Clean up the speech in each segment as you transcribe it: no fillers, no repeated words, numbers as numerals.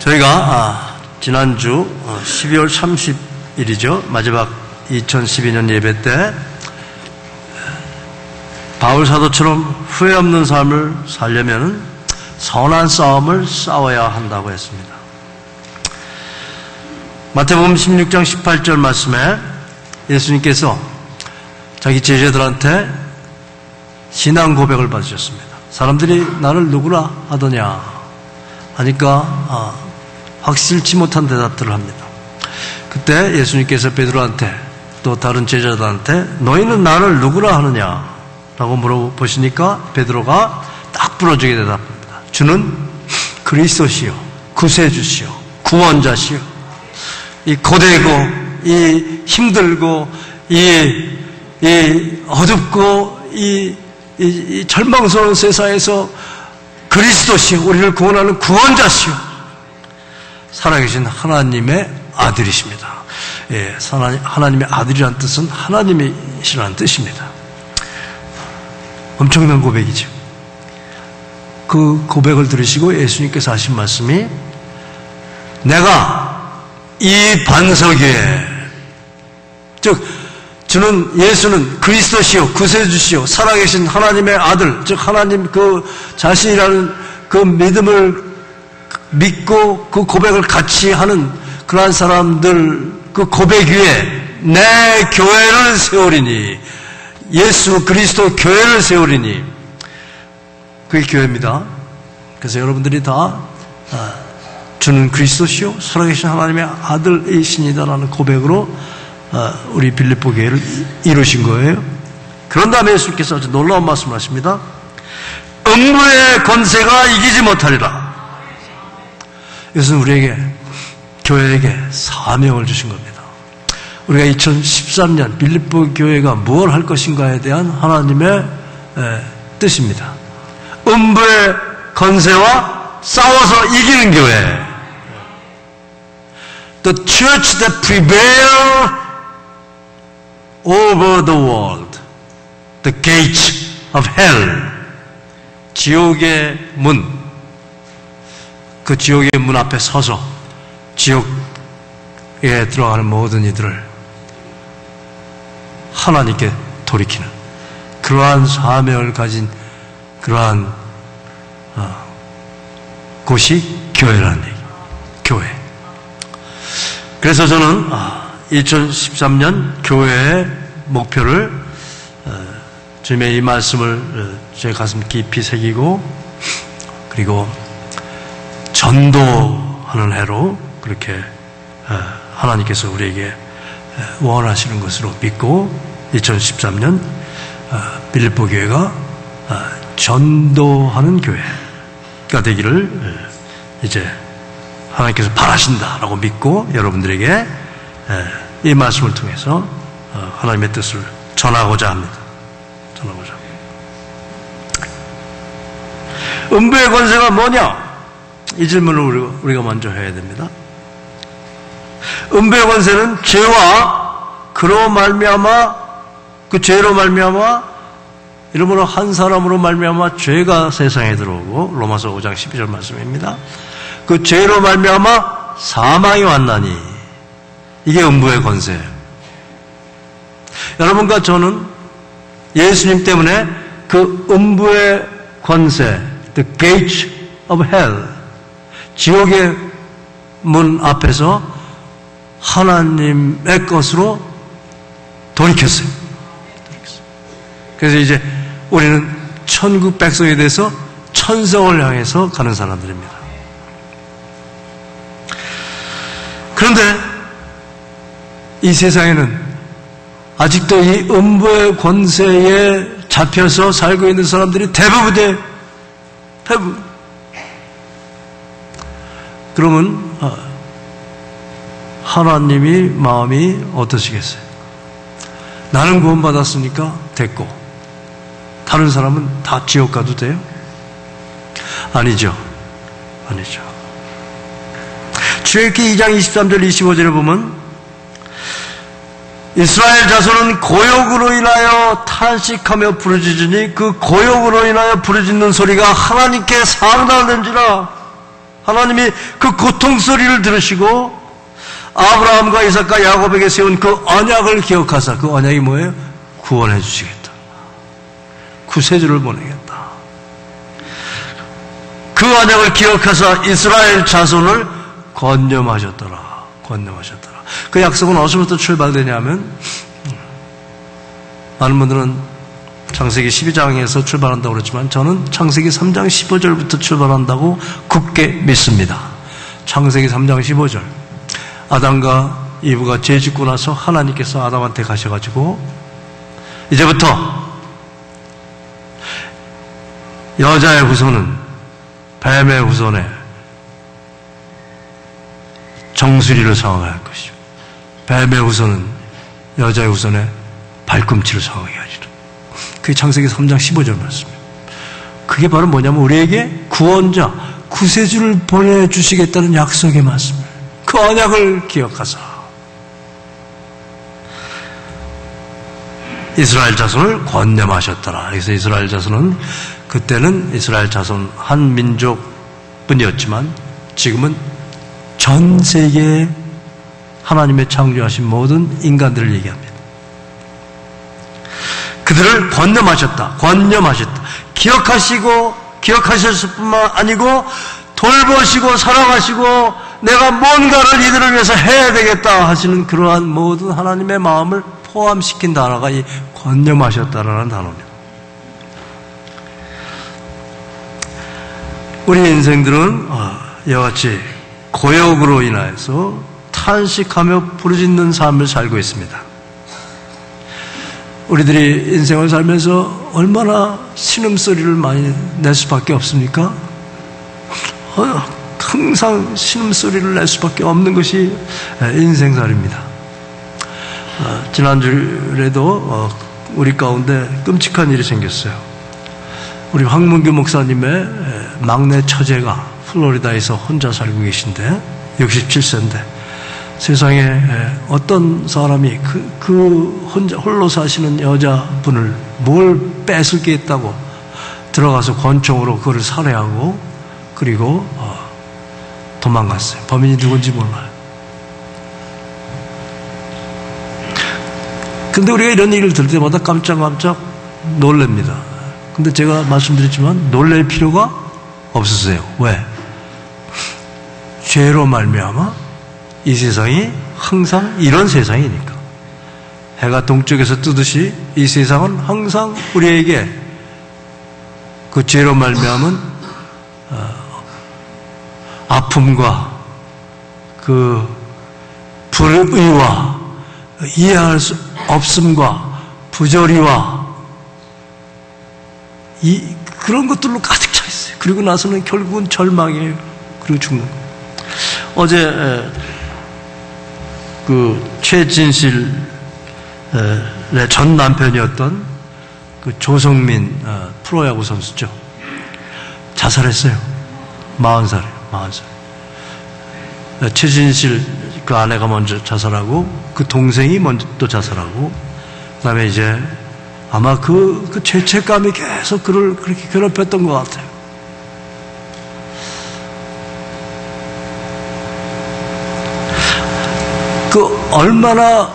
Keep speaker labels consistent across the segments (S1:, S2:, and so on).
S1: 저희가 지난주 12월 30일이죠. 마지막 2012년 예배 때 바울 사도처럼 후회 없는 삶을 살려면 선한 싸움을 싸워야 한다고 했습니다. 마태복음 16장 18절 말씀에 예수님께서 자기 제자들한테 신앙 고백을 받으셨습니다. 사람들이 나를 누구라 하더냐 하니까 확실치 못한 대답들을 합니다. 그때 예수님께서 베드로한테 또 다른 제자들한테 너희는 나를 누구라 하느냐 라고 물어보시니까 베드로가 딱 부러지게 대답합니다. 주는 그리스도시요 구세주시요 구원자시요 이 고되고 이 힘들고 이 어둡고 이 절망스러운 세상에서 그리스도시요 우리를 구원하는 구원자시요 살아계신 하나님의 아들이십니다. 예, 하나님의 아들이란 뜻은 하나님이시라는 뜻입니다. 엄청난 고백이죠. 그 고백을 들으시고 예수님께서 하신 말씀이 내가 이 반석 위에 즉 예수는 그리스도시요 구세주시요 살아계신 하나님의 아들 즉 하나님 그 자신이라는 그 믿음을 믿고 그 고백을 같이 하는 그러한 사람들 그 고백 위에 내 교회를 세우리니 예수 그리스도 교회를 세우리니 그게 교회입니다. 그래서 여러분들이 다 주는 그리스도시요 살아계신 하나님의 아들이시니다라는 고백으로 우리 빌립보 교회를 이루신 거예요. 그런 다음에 예수님께서 아주 놀라운 말씀을 하십니다. 음부의 권세가 이기지 못하리라. 이것은 우리에게 교회에게 사명을 주신 겁니다. 우리가 2013년 빌립보 교회가 무엇을 할 것인가에 대한 하나님의 뜻입니다. 음부의 권세와 싸워서 이기는 교회. The church that prevail over the world. The gates of hell. 지옥의 문. 그 지옥의 문 앞에 서서 지옥에 들어가는 모든 이들을 하나님께 돌이키는 그러한 사명을 가진 그러한 곳이 교회라는 얘기. 교회. 그래서 저는 2013년 교회의 목표를 주님의 이 말씀을 제 가슴 깊이 새기고 그리고 전도하는 해로 그렇게 하나님께서 우리에게 원하시는 것으로 믿고 2013년 빌립보 교회가 전도하는 교회가 되기를 이제 하나님께서 바라신다라고 믿고 여러분들에게 이 말씀을 통해서 하나님의 뜻을 전하고자 합니다. 음부의 권세가 뭐냐? 이 질문을 우리가 먼저 해야 됩니다. 음부의 권세는 죄와 그로 말미암아 그 죄로 말미암아 이러므로 한 사람으로 말미암아 죄가 세상에 들어오고 로마서 5장 12절 말씀입니다. 그 죄로 말미암아 사망이 왔나니 이게 음부의 권세예요. 여러분과 저는 예수님 때문에 그 음부의 권세, the gates of hell 지옥의 문 앞에서 하나님의 것으로 돌이켰어요. 그래서 이제 우리는 천국 백성이 돼서 천성을 향해서 가는 사람들입니다. 그런데 이 세상에는 아직도 이 음부의 권세에 잡혀서 살고 있는 사람들이 대부분이에요. 대부분. 그러면 하나님이 마음이 어떠시겠어요? 나는 구원받았으니까 됐고 다른 사람은 다 지옥 가도 돼요? 아니죠. 출애굽기 2장 23절 25절에 보면 이스라엘 자손은 고욕으로 인하여 탄식하며 부르짖으니 그 고욕으로 인하여 부르짖는 소리가 하나님께 상달된지라. 하나님이 그 고통 소리를 들으시고 아브라함과 이삭과 야곱에게 세운 그 언약을 기억하사, 그 언약이 뭐예요? 구원해 주시겠다. 구세주를 보내겠다. 그 언약을 기억하사 이스라엘 자손을 건념하셨더라. 건념하셨더라. 그 약속은 어디서부터 출발되냐면, 많은 분들은 창세기 12장에서 출발한다고 그랬지만 저는 창세기 3장 15절부터 출발한다고 굳게 믿습니다. 창세기 3장 15절. 아담과 이브가 죄 짓고 나서 하나님께서 아담한테 가셔가지고 이제부터 여자의 후손은 뱀의 후손에 정수리를 상하게 할 것이고 뱀의 후손은 여자의 후손에 발꿈치를 상하게 하리라. 그게 창세기 3장 15절 말씀입니다. 그게 바로 뭐냐면 우리에게 구원자, 구세주를 보내주시겠다는 약속의 말씀입니다. 그 언약을 기억하사 이스라엘 자손을 권념하셨더라. 그래서 이스라엘 자손은 그때는 이스라엘 자손 한 민족뿐이었지만 지금은 전 세계에 하나님의 창조하신 모든 인간들을 얘기합니다. 그들을 권념하셨다. 권념하셨다. 기억하셨을 뿐만 아니고 돌보시고 사랑하시고 내가 뭔가를 이들을 위해서 해야 되겠다 하시는 그러한 모든 하나님의 마음을 포함시킨 단어가 이 권념하셨다라는 단어입니다. 우리 인생들은 이와 같이 고역으로 인하여서 탄식하며 부르짖는 삶을 살고 있습니다. 우리들이 인생을 살면서 얼마나 신음소리를 많이 낼 수밖에 없습니까? 항상 신음소리를 낼 수밖에 없는 것이 인생살이입니다. 지난주에도 우리 가운데 끔찍한 일이 생겼어요. 우리 황문규 목사님의 막내 처제가 플로리다에서 혼자 살고 계신데 67세인데 세상에 어떤 사람이 혼자 홀로 사시는 여자분을 뭘 뺏을 게 있다고 들어가서 권총으로 그를 살해하고 그리고 도망갔어요. 범인이 누군지 몰라요. 근데 우리가 이런 얘기를 들을 때마다 깜짝깜짝 놀랍니다. 근데 제가 말씀드렸지만 놀랄 필요가 없으세요. 왜? 죄로 말미암아 이 세상이 항상 이런 세상이니까. 해가 동쪽에서 뜨듯이 이 세상은 항상 우리에게 그 죄로 말미암은 아픔과 그 불의와 이해할 수 없음과 부조리와 그런 것들로 가득 차 있어요. 그리고 나서는 결국은 절망이에요. 그리고 죽는 거예요. 어제 그 최진실의 전 남편이었던 그 조성민 프로야구 선수죠. 자살했어요. 40살이에요. 40살. 최진실 그 아내가 먼저 자살하고 그 동생이 먼저 또 자살하고 그다음에 이제 아마 그 죄책감이 계속 그를 그렇게 괴롭혔던 것 같아요. 그 얼마나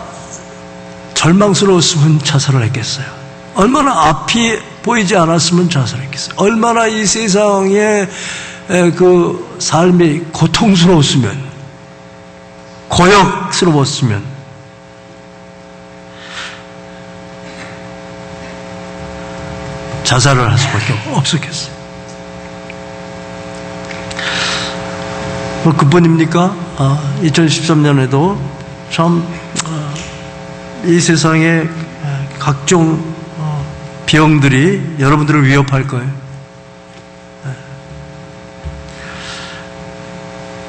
S1: 절망스러웠으면 자살을 했겠어요. 얼마나 앞이 보이지 않았으면 자살했겠어요. 얼마나 이 세상의 그 삶이 고통스러웠으면, 고역스러웠으면, 자살을 할 수밖에 없었겠어요. 뭐 그뿐입니까? 2013년에도 참 이 세상의 각종 병들이 여러분들을 위협할 거예요.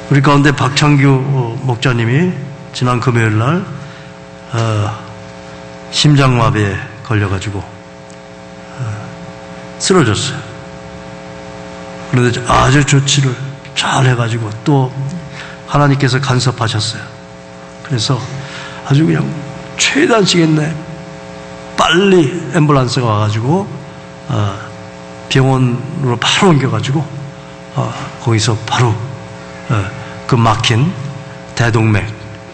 S1: 우리 가운데 박창규 목자님이 지난 금요일 날 심장마비에 걸려가지고 쓰러졌어요. 그런데 아주 조치를 잘 해가지고 또 하나님께서 간섭하셨어요. 그래서 아주 그냥 최대한 시겠네 빨리 앰뷸런스가 와가지고 병원으로 바로 옮겨가지고 거기서 바로 그 막힌 대동맥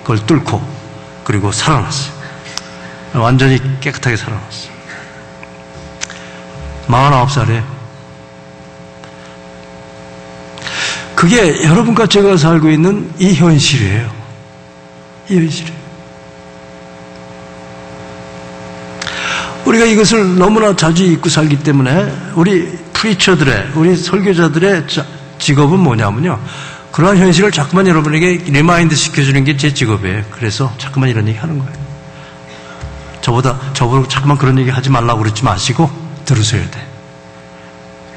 S1: 그걸 뚫고 그리고 살아났어요. 완전히 깨끗하게 살아났어요. 49살에. 그게 여러분과 제가 살고 있는 이 현실이에요. 이 현실이에요. 우리가 이것을 너무나 자주 잊고 살기 때문에 우리 프리처들의, 우리 설교자들의 직업은 뭐냐면요, 그러한 현실을 자꾸만 여러분에게 리마인드 시켜주는 게 제 직업이에요. 그래서 자꾸만 이런 얘기 하는 거예요. 저보고 자꾸만 그런 얘기 하지 말라고 그러지 마시고 들으셔야 돼.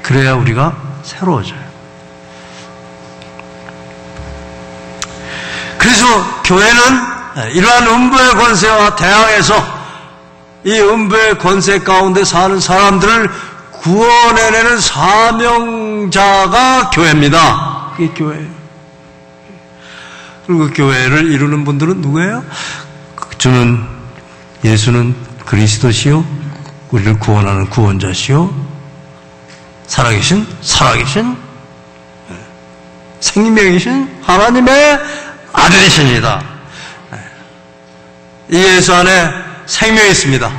S1: 그래야 우리가 새로워져요. 그래서 교회는 이러한 음부의 권세와 대항해서 이 음부의 권세 가운데 사는 사람들을 구원해내는 사명자가 교회입니다. 그게 교회예요. 그리고 교회를 이루는 분들은 누구예요? 예수는 그리스도시요, 우리를 구원하는 구원자시요, 살아계신 생명이신 하나님의 아들이십니다. 이 예수 안에 생명이 있습니다.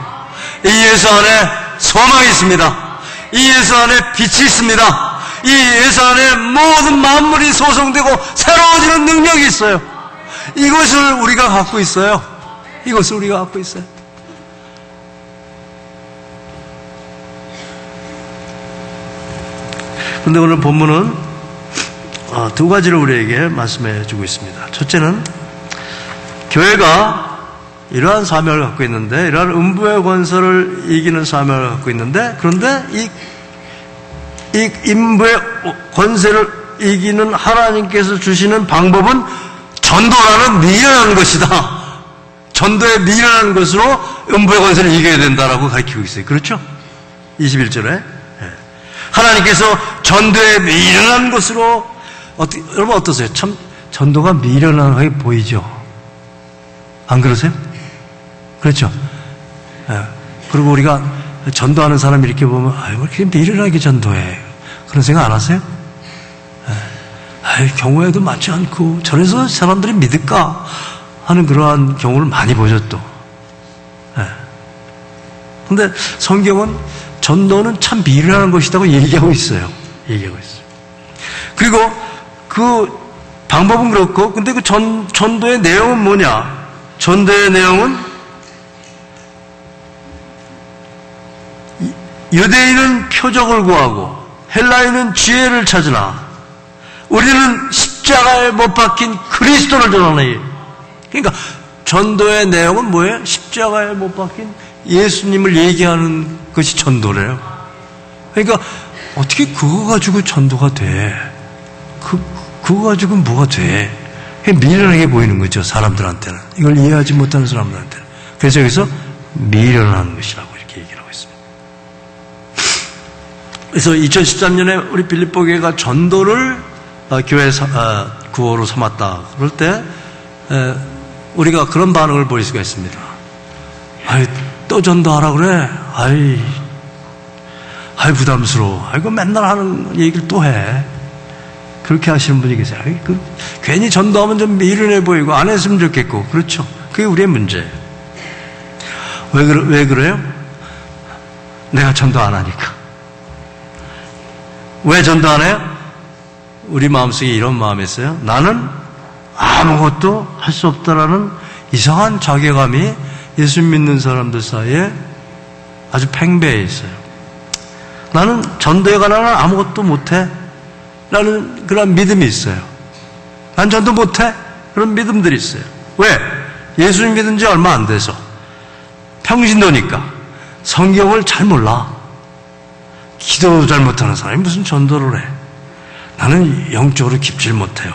S1: 이 예수 안에 소망이 있습니다. 이 예수 안에 빛이 있습니다. 이 예수 안에 모든 만물이 소성되고 새로워지는 능력이 있어요. 이것을 우리가 갖고 있어요. 이것을 우리가 갖고 있어요. 그런데 오늘 본문은 두 가지를 우리에게 말씀해 주고 있습니다. 첫째는 교회가 이러한 사명을 갖고 있는데, 이러한 음부의 권세를 이기는 사명을 갖고 있는데, 그런데 이 음부의 권세를 이기는 하나님께서 주시는 방법은 전도라는 미련한 것이다. 전도에 미련한 것으로 음부의 권세를 이겨야 된다라고 가르치고 있어요. 그렇죠? 21절에. 하나님께서 전도에 미련한 것으로, 여러분 어떠세요? 참, 전도가 미련하게 보이죠? 안 그러세요? 그렇죠? 그리고 우리가 전도하는 사람 이렇게 보면, 왜 이렇게 미련하게 전도해? 그런 생각 안 하세요? 경우에도 많지 않고, 저래서 사람들이 믿을까? 하는 그러한 경우를 많이 보죠, 또. 근데 성경은 전도는 참 미련한 것이라고 얘기하고 있어요. 그리고 그 방법은 그렇고, 근데 그 전도의 내용은 뭐냐? 전도의 내용은 유대인은 표적을 구하고 헬라인은 지혜를 찾으나 우리는 십자가에 못 박힌 그리스도를 전하네. 그러니까 전도의 내용은 뭐예요? 십자가에 못 박힌 예수님을 얘기하는 것이 전도래요. 그러니까 어떻게 그거 가지고 전도가 돼? 그거 가지고 뭐가 돼? 미련하게 보이는 거죠, 사람들한테는. 이걸 이해하지 못하는 사람들한테는. 그래서 여기서 미련한 것이라고 이렇게 얘기를 하고 있습니다. 그래서 2013년에 우리 빌립보 교회가 전도를 교회 구호로 삼았다. 그럴 때 우리가 그런 반응을 보일 수가 있습니다. 또 전도하라 그래? 부담스러워. 이거 맨날 하는 얘기를 또 해. 그렇게 하시는 분이 계세요. 괜히 전도하면 좀 미련해 보이고 안 했으면 좋겠고. 그렇죠. 그게 우리의 문제예요. 왜 그래요? 내가 전도 안 하니까. 왜 전도 안 해요? 우리 마음속에 이런 마음이 있어요. 나는 아무것도 할 수 없다라는 이상한 자괴감이 예수 믿는 사람들 사이에 아주 팽배해 있어요. 나는 전도에 관한 아무것도 못해 라는 그런 믿음이 있어요. 난 전도 못해? 그런 믿음들이 있어요. 왜? 예수님 믿은 지 얼마 안 돼서. 평신도니까. 성경을 잘 몰라. 기도 잘 못하는 사람이 무슨 전도를 해? 나는 영적으로 깊질 못해요.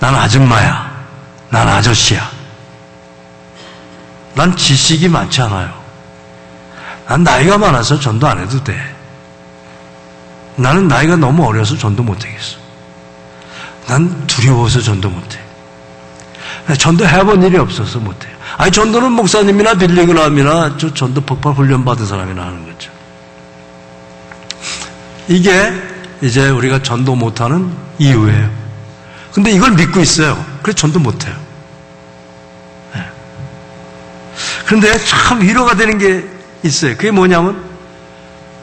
S1: 난 아줌마야. 난 아저씨야. 난 지식이 많지 않아요. 난 나이가 많아서 전도 안 해도 돼. 나는 나이가 너무 어려서 전도 못하겠어. 난 두려워서 전도 못해. 전도 해본 일이 없어서 못해요. 전도는 목사님이나 빌리그람이나 전도 폭발 훈련 받은 사람이나 하는 거죠. 이게 이제 우리가 전도 못하는 이유예요. 근데 이걸 믿고 있어요. 그래서 전도 못해요. 네. 그런데 참 위로가 되는 게 있어요. 그게 뭐냐면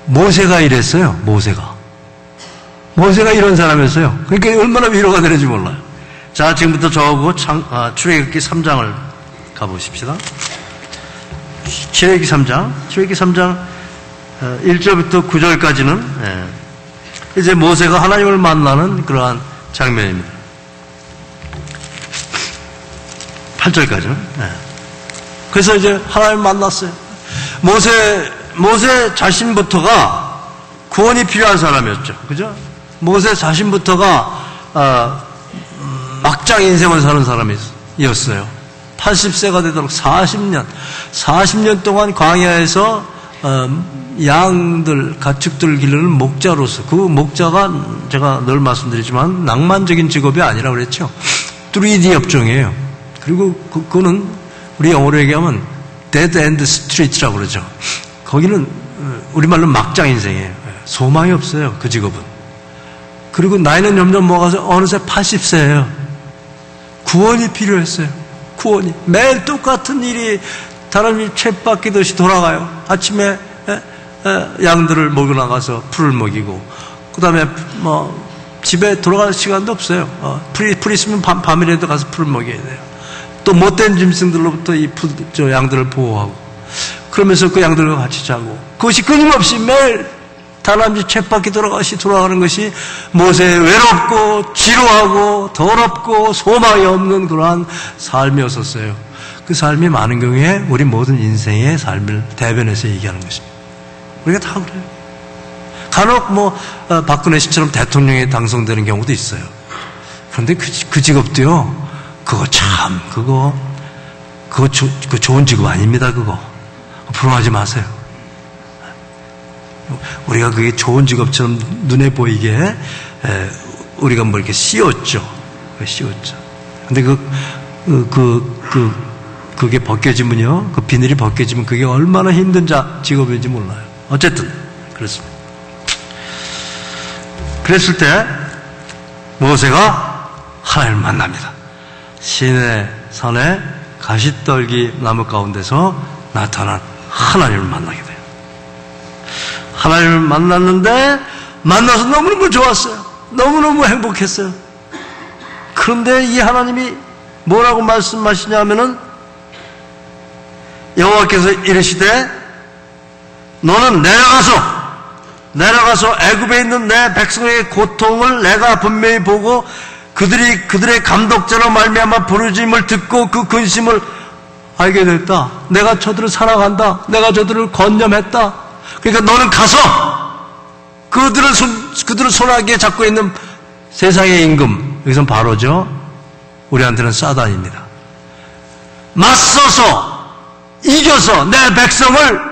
S1: 모세가 이랬어요. 모세가 이런 사람이었어요. 그러니까 얼마나 위로가 되는지 몰라요. 자, 지금부터 저하고 출애굽기 3장을 가보십시다. 출애굽기 3장 1절부터 9절까지는 이제 모세가 하나님을 만나는 그러한 장면입니다. 8절까지는. 그래서 이제 하나님 만났어요. 모세 자신부터가 구원이 필요한 사람이었죠. 그죠? 모세 자신부터가 막장 인생을 사는 사람이었어요. 80세가 되도록 40년 동안 광야에서 양들, 가축들 기르는 목자로서, 그 목자가 제가 늘 말씀드리지만 낭만적인 직업이 아니라 그랬죠. 3D 업종이에요. 그리고 그거는 우리 영어로 얘기하면 Dead End Street라고 그러죠. 거기는 우리말로 막장 인생이에요. 소망이 없어요. 그 직업은. 그리고 나이는 점점 먹어서 어느새 80세예요. 구원이 필요했어요. 구원이. 매일 똑같은 일이 사람이 쳇바퀴듯이 돌아가요. 아침에 양들을 먹여 나가서 풀을 먹이고, 그 다음에 집에 돌아갈 시간도 없어요. 풀이 있으면 밤이라도 가서 풀을 먹여야 돼요. 또 못된 짐승들로부터 저 양들을 보호하고, 그러면서 그 양들과 같이 자고, 그것이 끊임없이 매일 다람쥐 쳇바퀴 돌아가는 것이 모세의 외롭고 지루하고 더럽고 소망이 없는 그러한 삶이었었어요. 그 삶이 많은 경우에 우리 모든 인생의 삶을 대변해서 얘기하는 것입니다. 우리가 다 그래요. 간혹 박근혜 씨처럼 대통령에 당선되는 경우도 있어요. 그런데 그 직업도요, 그거 좋은 직업 아닙니다. 그거 부러워하지 마세요. 우리가 그게 좋은 직업처럼 눈에 보이게 우리가 이렇게 씌웠죠. 근데 그게 벗겨지면요, 그 비늘이 벗겨지면 그게 얼마나 힘든 직업인지 몰라요. 어쨌든 그렇습니다. 그랬을 때 모세가 하나님을 만납니다. 시내 산에 가시떨기 나무 가운데서 나타난 하나님을 만나게 돼요. 하나님을 만났는데 만나서 너무너무 좋았어요. 너무너무 행복했어요. 그런데 이 하나님이 뭐라고 말씀하시냐면은 여호와께서 이르시되 너는 내려가서 애굽에 있는 내 백성의 고통을 내가 분명히 보고 그들의 감독자로 말미암아 부르짖음을 듣고 그 근심을 알게 됐다. 내가 저들을 사랑한다. 내가 저들을 건념했다. 그러니까 너는 가서 그들을 손아귀에 잡고 있는 세상의 임금, 여기서는 바로죠. 우리한테는 사단입니다. 맞서서 이겨서 내 백성을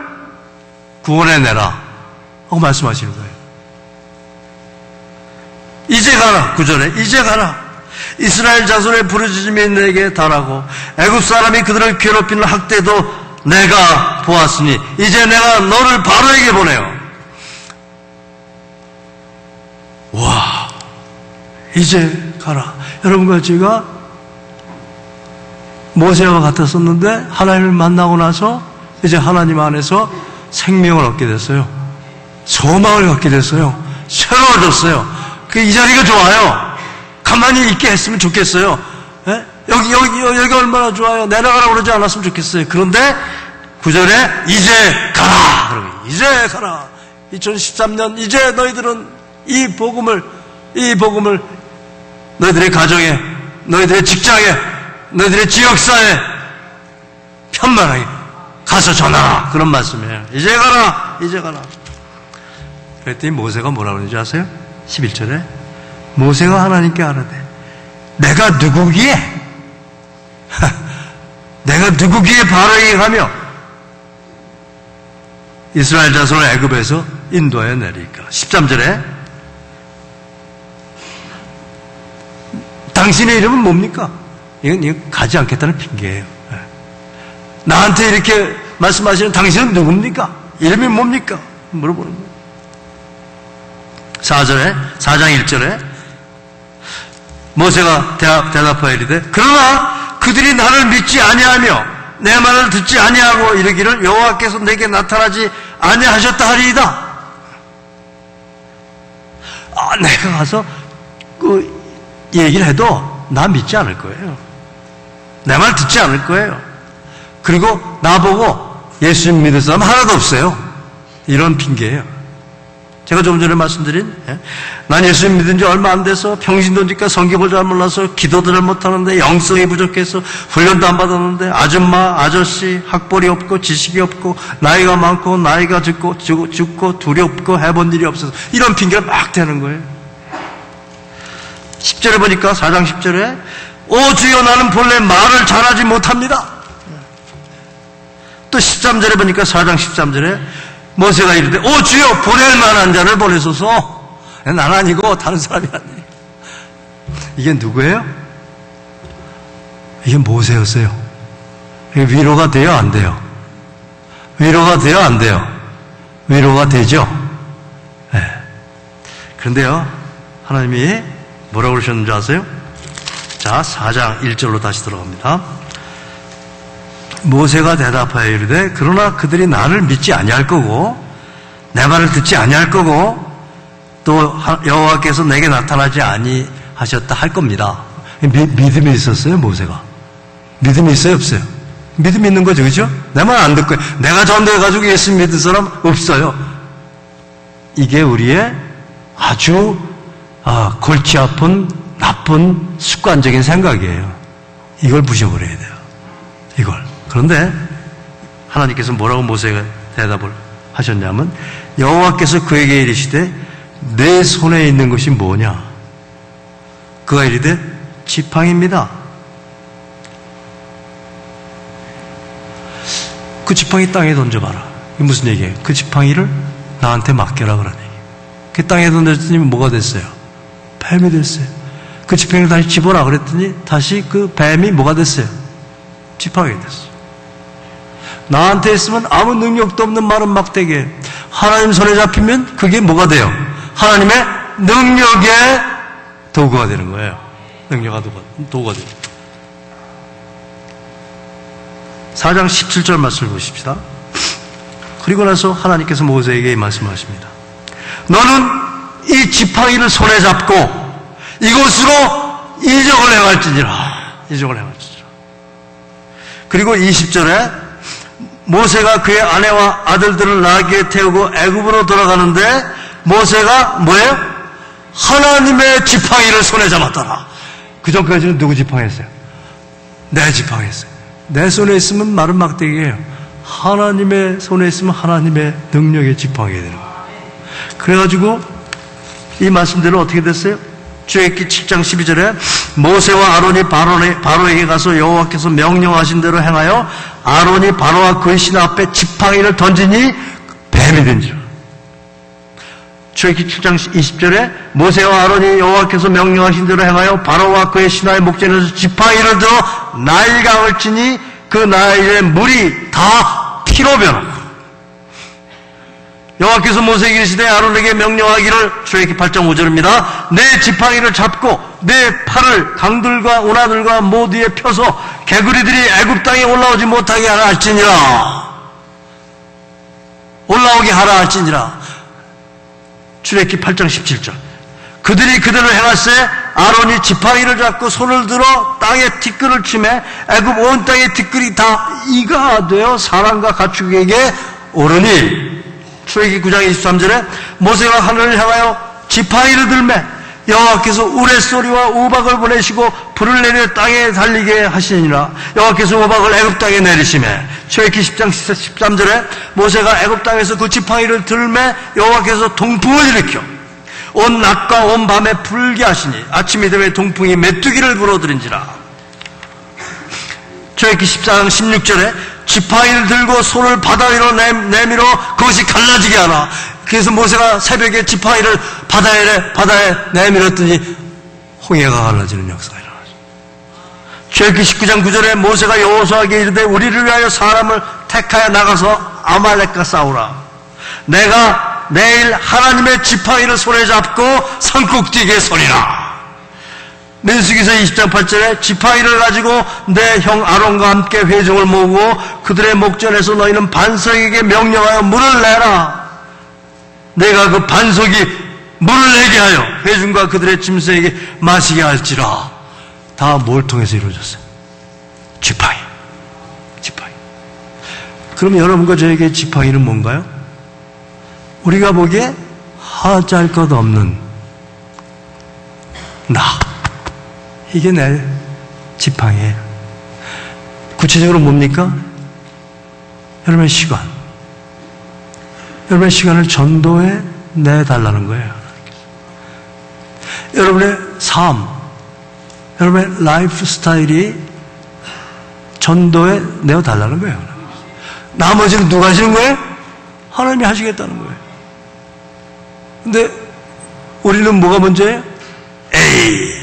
S1: 구원해내라 하고 말씀하시는 거예요. 이제 가라. 9절에 이제 가라. 이스라엘 자손의 부르짖음이 내게 달하고 애굽 사람이 그들을 괴롭히는 학대도 내가 보았으니 이제 내가 너를 바로에게 보내요. 와, 이제 가라. 여러분과 제가 모세와 같았었는데 하나님을 만나고 나서 이제 하나님 안에서 생명을 얻게 됐어요. 소망을 갖게 됐어요. 새로워졌어요. 이 자리가 좋아요. 가만히 있게 했으면 좋겠어요. 예? 여기 얼마나 좋아요. 내려가라고 그러지 않았으면 좋겠어요. 그런데 9절에 이제 가라. 그러고 이제 가라. 2013년 이제 너희들은 이 복음을 너희들의 가정에, 너희들의 직장에, 너희들의 지역사에 편만하게 가서 전하라. 그런 말씀이에요. 이제 가라. 이제 가라. 그랬더니 모세가 뭐라고 그러는지 아세요? 11절에 모세가 하나님께 아뢰되 내가 누구기에 내가 누구기에 바로에게 가며 이스라엘 자손을 애굽에서 인도하여 내리까. 13절에 당신의 이름은 뭡니까? 이건 가지 않겠다는 핑계예요. 나한테 이렇게 말씀하시는 당신은 누굽니까? 이름이 뭡니까? 물어보는 거예요. 4장 1절에 모세가 대답하여 이르되 그러나 그들이 나를 믿지 아니하며 내 말을 듣지 아니하고 이르기를 여호와께서 내게 나타나지 아니하셨다 하리이다. 내가 가서 그 얘기를 해도 나 믿지 않을 거예요. 내 말 듣지 않을 거예요. 그리고 나보고 예수님 믿을 사람 하나도 없어요. 이런 핑계예요. 제가 조금 전에 말씀드린 난 예수님 믿은 지 얼마 안 돼서 평신도니까 성경을 잘 몰라서 기도도 잘 못하는데 영성이 부족해서 훈련도 안 받았는데 아줌마, 아저씨, 학벌이 없고 지식이 없고 나이가 많고 나이가 죽고 둘이 없고 해본 일이 없어서 이런 핑계를 막 대는 거예요. 10절에 보니까 4장 10절에 오 주여 나는 본래 말을 잘하지 못합니다. 또 13절에 보니까 4장 13절에 모세가 이르되 오 주여 보낼 만한 자를 보내소서. 난 아니고 다른 사람이 아니에요. 이게 누구예요? 이게 모세였어요. 이게 위로가 돼요 안 돼요? 위로가 돼요 안 돼요? 위로가 되죠. 네. 그런데요 하나님이 뭐라고 그러셨는지 아세요? 자 4장 1절로 다시 들어갑니다. 모세가 대답하여 이르되 그러나 그들이 나를 믿지 아니할 거고 내 말을 듣지 아니할 거고 또 여호와께서 내게 나타나지 아니하셨다 할 겁니다. 믿음이 있었어요 모세가? 믿음이 있어요 없어요? 믿음이 있는 거죠 그죠? 내 말 안 듣고 내가 전도해가지고 예수님 믿은 사람 없어요. 이게 우리의 아주 골치 아픈 나쁜 습관적인 생각이에요. 이걸 부셔버려야 돼요. 이걸. 그런데 하나님께서 뭐라고 모세가 대답을 하셨냐면 여호와께서 그에게 이르시되 내 손에 있는 것이 뭐냐? 그가 이르되 지팡이입니다. 그 지팡이 땅에 던져봐라. 이게 무슨 얘기예요? 그 지팡이를 나한테 맡겨라 그러는 얘기예요. 그 땅에 던졌더니 뭐가 됐어요? 뱀이 됐어요. 그 지팡이를 다시 집어라 그랬더니 다시 그 뱀이 뭐가 됐어요? 지팡이가 됐어요. 나한테 있으면 아무 능력도 없는 마른 막대기에 하나님 손에 잡히면 그게 뭐가 돼요? 하나님의 능력의 도구가 되는 거예요. 능력의 도구가 돼요. 4장 17절 말씀을 보십시다. 그리고 나서 하나님께서 모세에게 말씀하십니다. 너는 이 지팡이를 손에 잡고 이곳으로 이적을 행할지니라. 이적을 행할지니라. 그리고 20절에 모세가 그의 아내와 아들들을 나귀에 태우고 애굽으로 돌아가는데 모세가 뭐예요? 하나님의 지팡이를 손에 잡았더라. 그 전까지는 누구 지팡이였어요? 내 지팡이였어요. 내 손에 있으면 마른 막대기예요. 하나님의 손에 있으면 하나님의 능력의 지팡이가 되는 거예요. 그래가지고 이 말씀대로 어떻게 됐어요? 출애굽기 7장 12절에 모세와 아론이 바로에게 가서 여호와께서 명령하신 대로 행하여 아론이 바로와 그의 신하 앞에 지팡이를 던지니 뱀이 된지라. 출애굽기 7장 20절에 모세와 아론이 여호와께서 명령하신 대로 행하여 바로와 그의 신하의 목전에서 지팡이를 들어 나일강을 치니 그 나일의 물이 다 피로 변하고 여호와께서 모세에게 이르시되 아론에게 명령하기를 출애굽기 8장 5절입니다. 내 지팡이를 잡고 내 팔을 강들과 운하들과 모두에 펴서 개구리들이 애굽 땅에 올라오지 못하게 하라 할지니라. 올라오게 하라 할지니라. 출애굽기 8장 17절. 그들이 그대로 행할세 아론이 지팡이를 잡고 손을 들어 땅에 티끌을 치매 애굽 온 땅의 티끌이 다 이가 되어 사람과 가축에게 오르니. 출애굽기 9장 23절에 모세가 하늘을 향하여 지팡이를 들매 여호와께서 우레소리와 우박을 보내시고 불을 내려 땅에 달리게 하시니라. 여호와께서 우박을 애굽 땅에 내리시매. 출애굽기 10장 13절에 모세가 애굽 땅에서 그 지팡이를 들매 여호와께서 동풍을 일으켜 온 낮과 온 밤에 불게 하시니 아침이 되면 동풍이 메뚜기를 불어들인지라. 출애굽기 14장 16절에 지팡이를 들고 손을 바다 위로 내밀어 그것이 갈라지게 하라. 그래서 모세가 새벽에 지팡이를 바다에 내밀었더니 홍해가 갈라지는 역사가 일어나죠. 출애굽기 19장 9절에 모세가 여호수아에게 이르되 우리를 위하여 사람을 택하여 나가서 아말렉과 싸우라. 내가 내일 하나님의 지팡이를 손에 잡고 산꼭대기에 서리라. 민수기서 20장 8절에 지팡이를 가지고 내 형 아론과 함께 회중을 모으고 그들의 목전에서 너희는 반석에게 명령하여 물을 내라. 내가 그 반석이 물을 내게 하여 회중과 그들의 짐승에게 마시게 할지라. 다 뭘 통해서 이루어졌어요? 지팡이. 그럼 여러분과 저에게 지팡이는 뭔가요? 우리가 보기에 하잘 것 없는 나. 이게 내 지팡이에요. 구체적으로 뭡니까? 여러분의 시간. 여러분의 시간을 전도에 내달라는 거예요. 여러분의 삶, 여러분의 라이프 스타일이 전도에 내어달라는 거예요. 나머지는 누가 하시는 거예요? 하나님이 하시겠다는 거예요. 근데 우리는 뭐가 문제예요? 에이,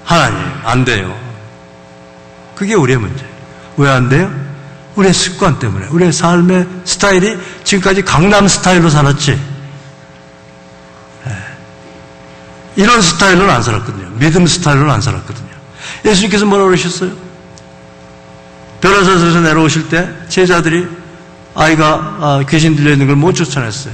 S1: 하나님 안 돼요. 그게 우리의 문제예요. 왜 안 돼요? 우리의 습관 때문에. 우리의 삶의 스타일이 지금까지 강남 스타일로 살았지. 이런 스타일로는 안 살았거든요. 믿음 스타일로는 안 살았거든요. 예수님께서 뭐라고 그러셨어요? 변호사에서 내려오실 때 제자들이 아이가 귀신 들려있는 걸 못 쫓아냈어요.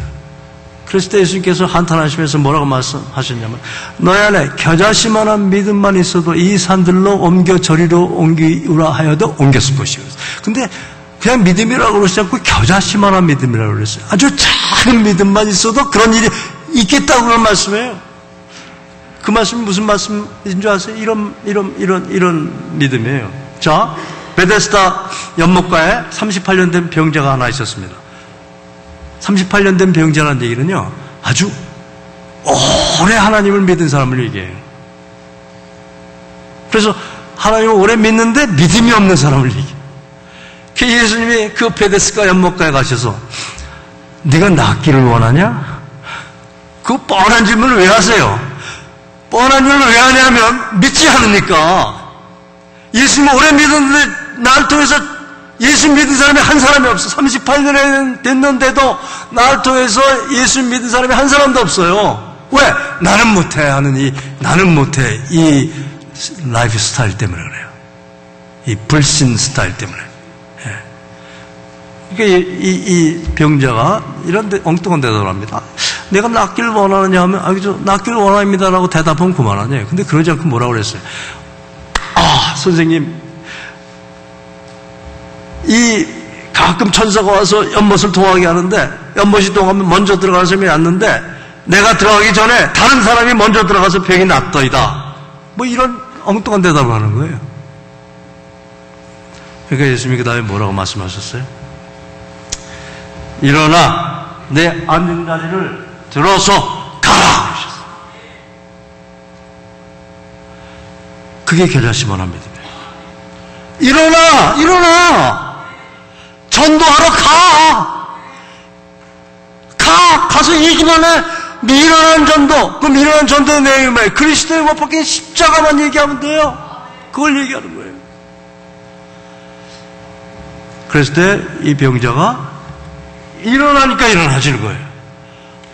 S1: 그랬을 때 예수님께서 한탄하시면서 뭐라고 말씀하셨냐면 너희 안에 겨자씨만한 믿음만 있어도 이 산들로 옮겨 저리로 옮기라 하여도 옮겼을 것이요. 근데 그냥 믿음이라고 그러지 않고 겨자씨만한 믿음이라고 그랬어요. 아주 작은 믿음만 있어도 그런 일이 있겠다고 그런 말씀이에요. 그 말씀이 무슨 말씀인 줄 아세요? 이런 믿음이에요. 자, 베데스다 연못가에 38년 된 병자가 하나 있었습니다. 38년 된 병자라는 얘기는요, 아주 오래 하나님을 믿은 사람을 얘기해요. 그래서 하나님을 오래 믿는데 믿음이 없는 사람을 얘기해요. 예수님이 그 베데스다 연못가에 가셔서 네가 낫기를 원하냐? 그 뻔한 질문을 왜 하세요? 뻔한 질문을 왜 하냐면 믿지 않으니까. 예수님을 오래 믿었는데 나를 통해서 예수 믿은 사람이 한 사람이 없어. 38년이 됐는데도 나를 통해서 예수 믿은 사람이 한 사람도 없어요. 왜? 나는 못해 하는 나는 못해 이 라이프 스타일 때문에 그래요. 이 불신 스타일 때문에. 그러니까 이 병자가 이런 엉뚱한 대답을 합니다. 내가 낫기를 원하느냐 하면 낫기를 원합니다라고 대답하면 그만하네요. 근데 그러지 않고 뭐라고 그랬어요? 선생님, 가끔 천사가 와서 연못을 통하게 하는데 연못이 통하면 먼저 들어가는 사람이 낫는데 내가 들어가기 전에 다른 사람이 먼저 들어가서 병이 낫더이다. 뭐 이런 엉뚱한 대답을 하는 거예요. 그러니까 예수님이 그 다음에 뭐라고 말씀하셨어요? 일어나 내 앉은 자리를 들어서 가라 그러셨어요. 그게 겨자씨만한 믿음이에요. 일어나 전도하러 가서 얘기만 해. 미련한 전도. 그 미련한 전도의 내용이 뭐예요? 그리스도의 못 박힌 십자가만 얘기하면 돼요. 그걸 얘기하는 거예요. 그랬을 때 이 병자가 일어나니까 일어나지는 거예요.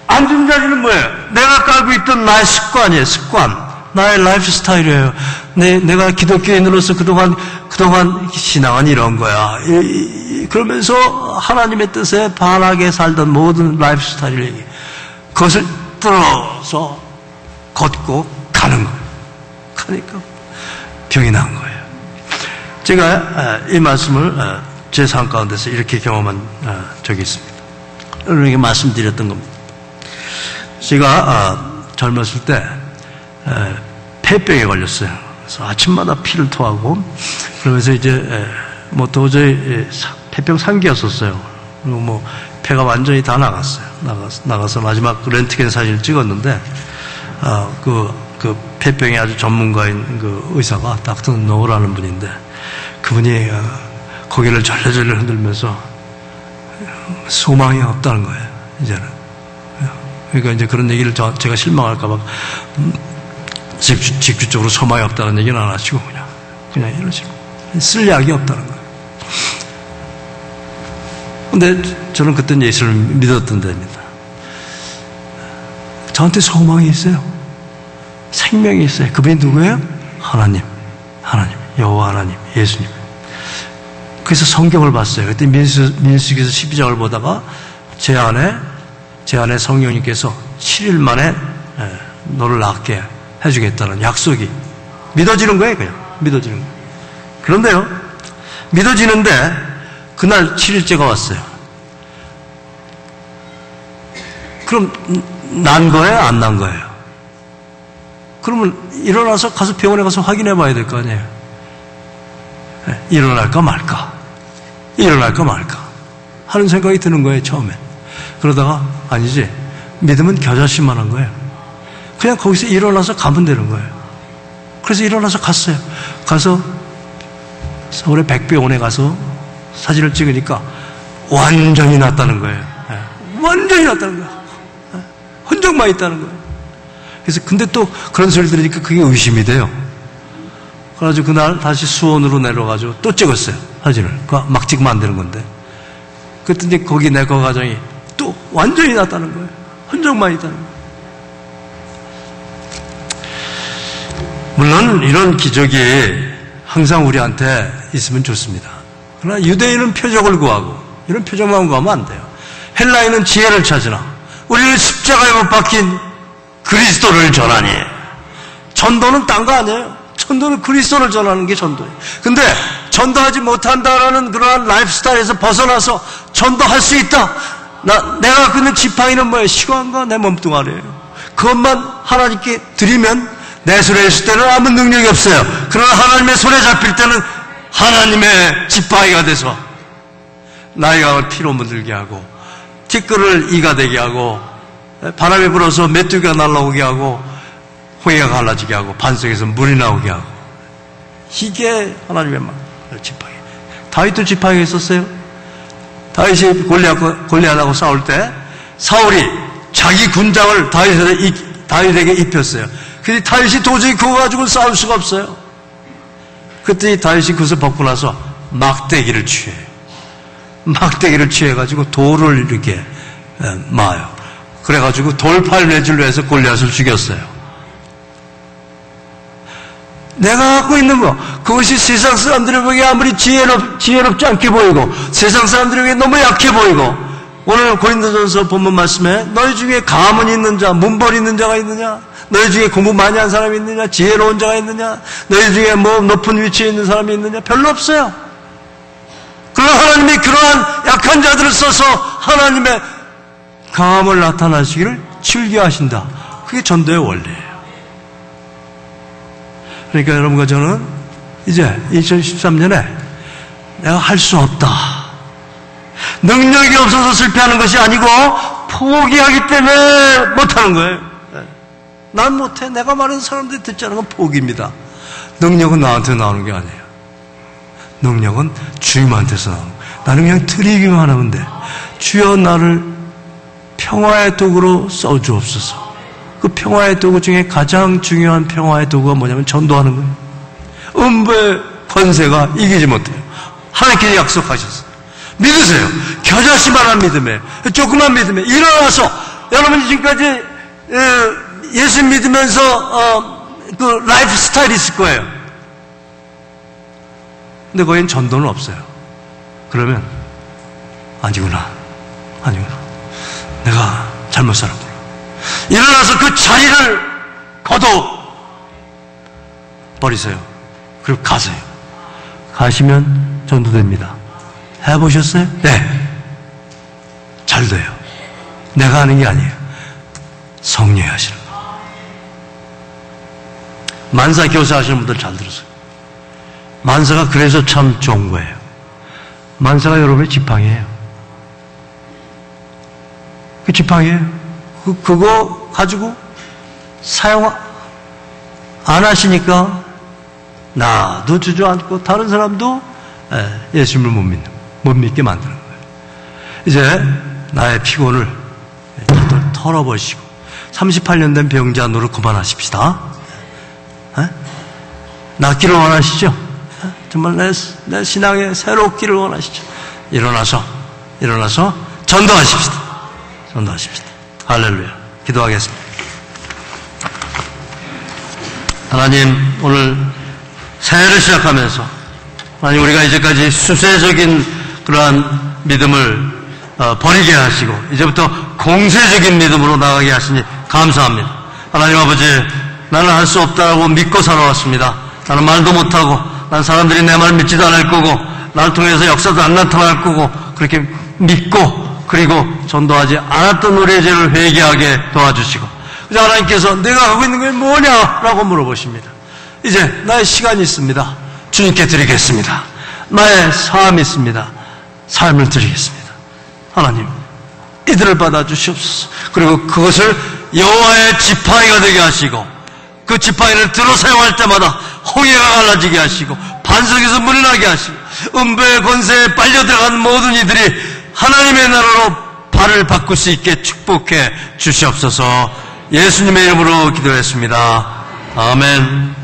S1: 앉은 자리는 뭐예요? 내가 깔고 있던 나의 습관이에요. 습관. 나의 라이프 스타일이에요. 내가 기독교인으로서 그동안 신앙은 이런 거야. 그러면서 하나님의 뜻에 반하게 살던 모든 라이프 스타일을 얘기해. 그것을 들어서 걷고 가는 거예요. 가니까 병이 난 거예요. 제가 이 말씀을 제 삶 가운데서 이렇게 경험한 적이 있습니다. 여러분에게 말씀드렸던 겁니다. 제가 젊었을 때 폐병에 걸렸어요. 그래서 아침마다 피를 토하고 그러면서 이제 뭐 도저히 폐병 3기였었어요. 그리고 뭐 폐가 완전히 다 나갔어요. 나가서 마지막 렌트겐 사진을 찍었는데 그 폐병의 아주 전문가인 그 의사가 닥터 노라는 분인데 그분이 고개를 절레절레 흔들면서 소망이 없다는 거예요. 이제는. 그러니까 이제 그런 얘기를 제가 실망할까봐 직접적으로 소망이 없다는 얘기는 안 하시고 그냥 이런 식으로 쓸 약이 없다는 거예요. 근데 저는 그때는 예수를 믿었던 데입니다. 저한테 소망이 있어요. 생명이 있어요. 그분이 누구예요? 하나님, 여호와 하나님, 예수님. 그래서 성경을 봤어요. 그때 민수기서 12장을 보다가 제 안에 성령님께서 7일 만에 너를 낫게 해주겠다는 약속이 믿어지는 거예요. 그냥 믿어지는 거예요. 그런데요, 믿어지는데 그날 7일째가 왔어요. 그럼 난 거예요? 안 난 거예요? 그러면 일어나서 가서 병원에 가서 확인해 봐야 될 거 아니에요. 일어날까 말까 하는 생각이 드는 거예요, 처음에. 그러다가 아니지, 믿음은 겨자씨만한 거예요. 그냥 거기서 일어나서 가면 되는 거예요. 그래서 일어나서 갔어요. 가서 서울의 백병원에 가서 사진을 찍으니까 완전히 낫다는 거예요. 완전히 낫다는 거예요. 흔적만 있다는 거예요. 그래서 근데 또 그런 소리 들으니까 그게 의심이 돼요. 그래가지고 그날 다시 수원으로 내려가지고 또 찍었어요, 사진을. 막 찍으면 안 되는 건데. 그랬더니 거기 내과 과장이 또 완전히 낫다는 거예요. 흔적만 있다는 거예요. 물론 이런 기적이 항상 우리한테 있으면 좋습니다. 그러나 유대인은 표적을 구하고 이런 표적만 구하면 안 돼요. 헬라인은 지혜를 찾으나 우리는 십자가에 못 박힌 그리스도를 전하니. 전도는 딴 거 아니에요. 전도는 그리스도를 전하는 게 전도예요. 근데 전도하지 못한다라는 그러한 라이프 스타일에서 벗어나서 전도할 수 있다. 내가 갖고 있는 지팡이는 뭐예요? 시간과 내 몸뚱아리예요. 그것만 하나님께 드리면 내 손에 있을 때는 아무 능력이 없어요. 그러나 하나님의 손에 잡힐 때는 하나님의 지팡이가 돼서 나의 강을 피로 물들게 하고 티끌을 이가 되게 하고 바람이 불어서 메뚜기가 날아오게 하고 홍해가 갈라지게 하고 반석에서 물이 나오게 하고, 이게 하나님의 지팡이. 다윗도 지팡이가 있었어요. 다윗이 골리앗하고 싸울 때 사울이 자기 군장을 다윗에게 입혔어요. 근데 다윗이 도저히 그거 가지고 싸울 수가 없어요. 그랬더니 다윗이 그것을 벗고 나서 막대기를 취해요. 막대기를 취해가지고 돌을 이렇게 마요. 그래가지고 돌팔매질로 해서 골리앗을 죽였어요. 내가 갖고 있는 거, 그것이 세상 사람들이 보기에 아무리 지혜롭지 않게 보이고 세상 사람들에게 너무 약해 보이고, 오늘 고린도전서 본문 말씀에 너희 중에 가문 있는 자, 문벌 있는 자가 있느냐? 너희 중에 공부 많이 한 사람이 있느냐? 지혜로운 자가 있느냐? 너희 중에 뭐 높은 위치에 있는 사람이 있느냐? 별로 없어요. 그러나 하나님이 그러한 약한 자들을 써서 하나님의 강함을 나타나시기를 즐겨하신다. 그게 전도의 원리예요. 그러니까 여러분과 저는 이제 2013년에 내가 할 수 없다, 능력이 없어서 실패하는 것이 아니고 포기하기 때문에 못하는 거예요. 난 못해. 내가 말하는 사람들이 듣지 않은 건 포기입니다. 능력은 나한테 나오는 게 아니에요. 능력은 주님한테서 나오는 거예요. 나는 그냥 드리기만 하면 돼. 주여 나를 평화의 도구로 써주옵소서. 그 평화의 도구 중에 가장 중요한 평화의 도구가 뭐냐면 전도하는 거예요. 음부의 권세가 이기지 못해요. 하나님께서 약속하셨어요. 믿으세요. 겨자씨만한 믿음에, 조그만 믿음에 일어나서, 여러분이 지금까지 예수 믿으면서 그 라이프 스타일이 있을 거예요. 근데 거긴 전도는 없어요. 그러면 아니구나. 내가 잘못 살았구나. 일어나서 그 자리를 걷어버리세요. 그리고 가세요. 가시면 전도됩니다. 해보셨어요? 네. 잘 돼요. 내가 하는 게 아니에요. 성령이 하시는 거예요. 만사 교사 하시는 분들 잘 들으세요. 만사가 그래서 참 좋은 거예요. 만사가 여러분의 지팡이에요. 그 지팡이에요. 그거 가지고 사용 안 하시니까 나도 주저앉고 다른 사람도 예수님을 못 믿게 만드는 거예요. 이제 나의 피곤을 털어버리시고 38년 된 병자 노릇 그만하십시다. 낫기를 원하시죠? 정말 내 신앙의 새롭기를 원하시죠? 일어나서 전도하십시다. 할렐루야. 기도하겠습니다. 하나님, 오늘 새해를 시작하면서 하나님, 우리가 이제까지 수세적인 그러한 믿음을 버리게 하시고 이제부터 공세적인 믿음으로 나가게 하시니 감사합니다. 하나님 아버지, 나는 할 수 없다고 믿고 살아왔습니다. 나는 말도 못하고, 난 사람들이 내 말 믿지도 않을 거고, 나를 통해서 역사도 안 나타날 거고, 그렇게 믿고, 그리고 전도하지 않았던 우리의 죄를 회개하게 도와주시고, 그래서 하나님께서 내가 하고 있는 게 뭐냐라고 물어보십니다. 이제 나의 시간이 있습니다. 주님께 드리겠습니다. 나의 삶이 있습니다. 삶을 드리겠습니다. 하나님, 이들을 받아주시옵소서. 그리고 그것을 여호와의 지팡이가 되게 하시고, 그 지팡이를 들어 사용할 때마다 홍해가 갈라지게 하시고, 반석에서 물이 나게 하시고, 음부의 권세에 빨려 들어간 모든 이들이 하나님의 나라로 발을 바꿀 수 있게 축복해 주시옵소서. 예수님의 이름으로 기도했습니다. 아멘.